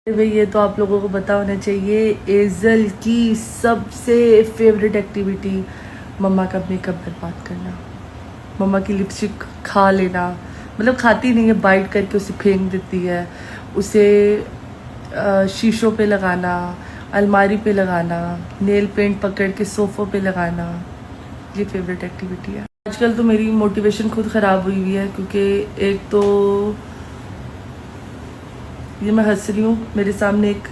भाई ये तो आप लोगों को पता होना चाहिए, एज़ल की सबसे फेवरेट एक्टिविटी मम्मा का मेकअप बर्बाद करना, मम्मा की लिपस्टिक खा लेना। मतलब खाती नहीं है, बाइट करके उसे फेंक देती है, उसे शीशों पे लगाना, अलमारी पे लगाना, नेल पेंट पकड़ के सोफ़ों पे लगाना, ये फेवरेट एक्टिविटी है। आजकल तो मेरी मोटिवेशन खुद ख़राब हुई हुई है, क्योंकि एक तो ये मैं हंस रही हूँ, मेरे सामने एक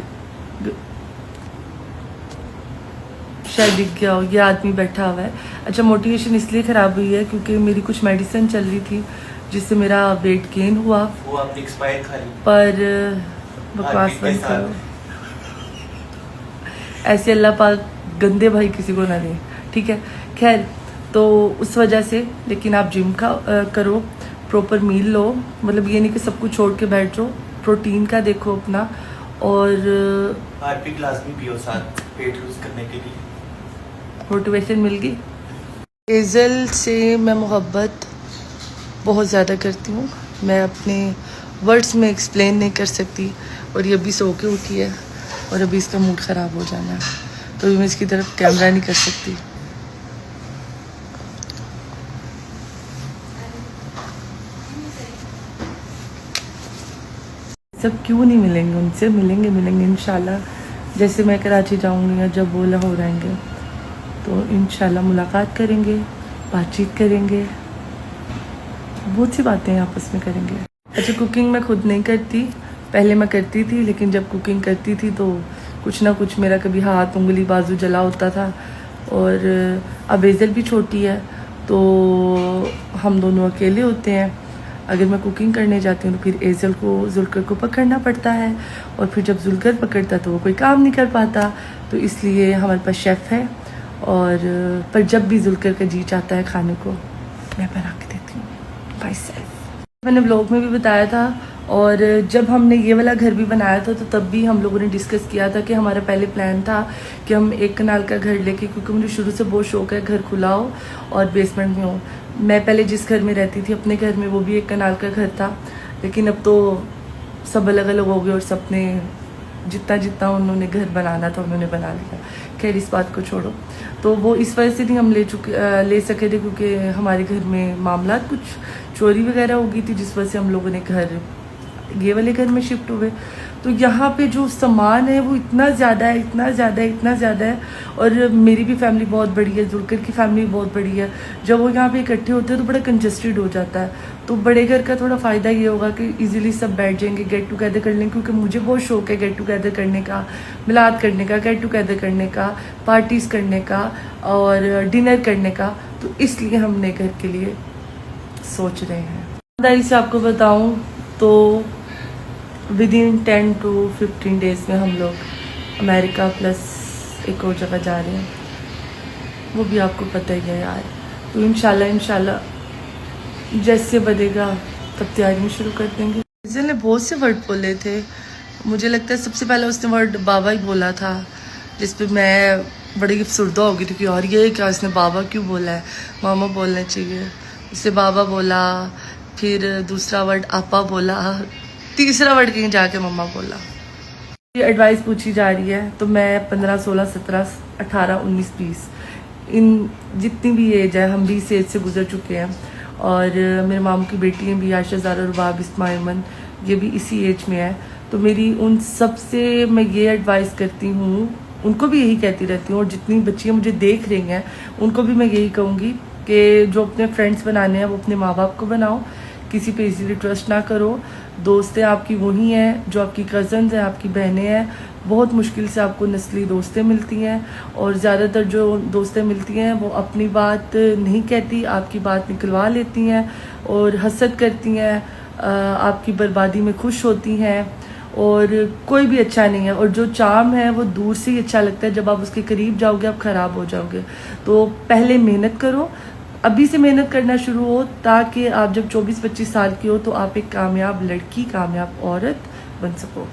शायद दिख गया हो, ये आदमी बैठा हुआ है। अच्छा, मोटिवेशन इसलिए ख़राब हुई है क्योंकि मेरी कुछ मेडिसिन चल रही थी जिससे मेरा वेट गेन हुआ, वो आपने एक्सपायर खा ली पर बकवास बंद करो। ऐसे अल्लाह पाक गंदे भाई किसी को ना दे, ठीक है। खैर, तो उस वजह से, लेकिन आप जिम का करो, प्रॉपर मील लो, मतलब ये नहीं कि सब कुछ छोड़ के बैठ जाओ, प्रोटीन का देखो अपना, और हार्पिक लाजमी पियो साथ पेट लूज करने के लिए। मोटिवेशन मिल गई। एज़ल से मैं मोहब्बत बहुत ज़्यादा करती हूँ, मैं अपने वर्ड्स में एक्सप्लेन नहीं कर सकती। और ये अभी सो के उठी है और अभी इसका मूड ख़राब हो जाना है, तो अभी मैं इसकी तरफ कैमरा नहीं कर सकती। सब क्यों नहीं मिलेंगे, उनसे मिलेंगे इंशाल्लाह। जैसे मैं कराची जाऊंगी या जब वो लाहौर आएंगे तो इंशाल्लाह मुलाकात करेंगे, बातचीत करेंगे, बहुत सी बातें आपस में करेंगे। अच्छा, कुकिंग मैं खुद नहीं करती, पहले मैं करती थी, लेकिन जब कुकिंग करती थी तो कुछ ना कुछ मेरा कभी हाथ, उंगली, बाजू जला होता था। और अब एज़ल भी छोटी है तो हम दोनों अकेले होते हैं। अगर मैं कुकिंग करने जाती हूँ तो फिर एज़ल को, जुल्कर को पकड़ना पड़ता है, और फिर जब जुल्कर पकड़ता है तो वो कोई काम नहीं कर पाता। तो इसलिए हमारे पास शेफ़ है, और पर जब भी जुल्कर का जी चाहता है खाने को, मैं बना के देती हूँ बाय सेल्फ। मैंने ब्लॉग में भी बताया था, और जब हमने ये वाला घर भी बनाया था तो तब भी हम लोगों ने डिस्कस किया था कि हमारा पहले प्लान था कि हम 1 कनाल का घर लेके, क्योंकि मुझे शुरू से बहुत शौक है घर खुला हो और बेसमेंट में हो। मैं पहले जिस घर में रहती थी अपने घर में, वो भी 1 कनाल का घर था, लेकिन अब तो सब अलग अलग हो गए और सबने जितना जितना उन्होंने घर बनाना था उन्होंने बना लिया। खैर, इस बात को छोड़ो। तो वो इस वजह से नहीं हम ले सके थे, क्योंकि हमारे घर में मामला कुछ चोरी वगैरह हो गई थी, जिस वजह से हम लोगों ने घर, ये वाले घर में शिफ्ट हुए। तो यहाँ पे जो सामान है वो इतना ज़्यादा है। और मेरी भी फैमिली बहुत बड़ी है, जुल्कर की फैमिली बहुत बड़ी है। जब वो यहाँ पे इकट्ठे होते हैं तो बड़ा कंजस्टेड हो जाता है। तो बड़े घर का थोड़ा फ़ायदा ये होगा कि इजीली सब बैठ जाएंगे, गेट टुगेदर कर लेंगे, क्योंकि मुझे बहुत शौक है गेट टुगेदर करने का, मिलाद करने का, गेट टुगेदर करने का, पार्टीज़ करने का और डिनर करने का। तो इसलिए हम नए घर के लिए सोच रहे हैं। ईमानदारी से आपको बताऊँ तो विदिन 10 to 15 डेज़ में हम लोग अमेरिका प्लस एक और जगह जा रहे हैं, वो भी आपको पता ही है यार। तो इंशाल्लाह जैसे बनेगा तब तैयारी शुरू कर देंगे। एज़ल ने बहुत से वर्ड बोले थे, मुझे लगता है सबसे पहले उसने वर्ड बाबा ही बोला था, जिस पे मैं बड़ी अफसरदा हो गई थी कि यार ये क्या, इसने बाबा क्यों बोला है, मामा बोलना चाहिए। उससे बाबा बोला, फिर दूसरा वर्ड आपा बोला, तीसरा वर्ड कहीं जाके मम्मा बोला। ये एडवाइस पूछी जा रही है, तो मैं 15, 16, 17, 18, 19, 20, इन जितनी भी एज है, हम 20 एज से गुजर चुके हैं। और मेरे मामू की बेटी हैं भी, आयशा, ज़ारा, रुबाब, इस्माइल, ये भी इसी एज में है। तो मेरी उन सब से मैं ये एडवाइस करती हूँ, उनको भी यही कहती रहती हूँ, और जितनी बच्चियाँ मुझे देख रही हैं उनको भी मैं यही कहूँगी कि जो अपने फ्रेंड्स बनाने हैं वो अपने माँ बाप को बनाओ, किसी पे इजीली ट्रस्ट ना करो। दोस्तें आपकी वही हैं जो आपकी कज़न्स हैं, आपकी बहनें हैं। बहुत मुश्किल से आपको नस्ली दोस्तें मिलती हैं, और ज़्यादातर जो दोस्तें मिलती हैं वो अपनी बात नहीं कहती, आपकी बात निकलवा लेती हैं और हसद करती हैं, आपकी बर्बादी में खुश होती हैं, और कोई भी अच्छा नहीं है। और जो चार्म है वो दूर से ही अच्छा लगता है, जब आप उसके करीब जाओगे आप ख़राब हो जाओगे। तो पहले मेहनत करो, अभी से मेहनत करना शुरू हो, ताकि आप जब 24-25 साल की हो तो आप एक कामयाब लड़की, कामयाब औरत बन सको।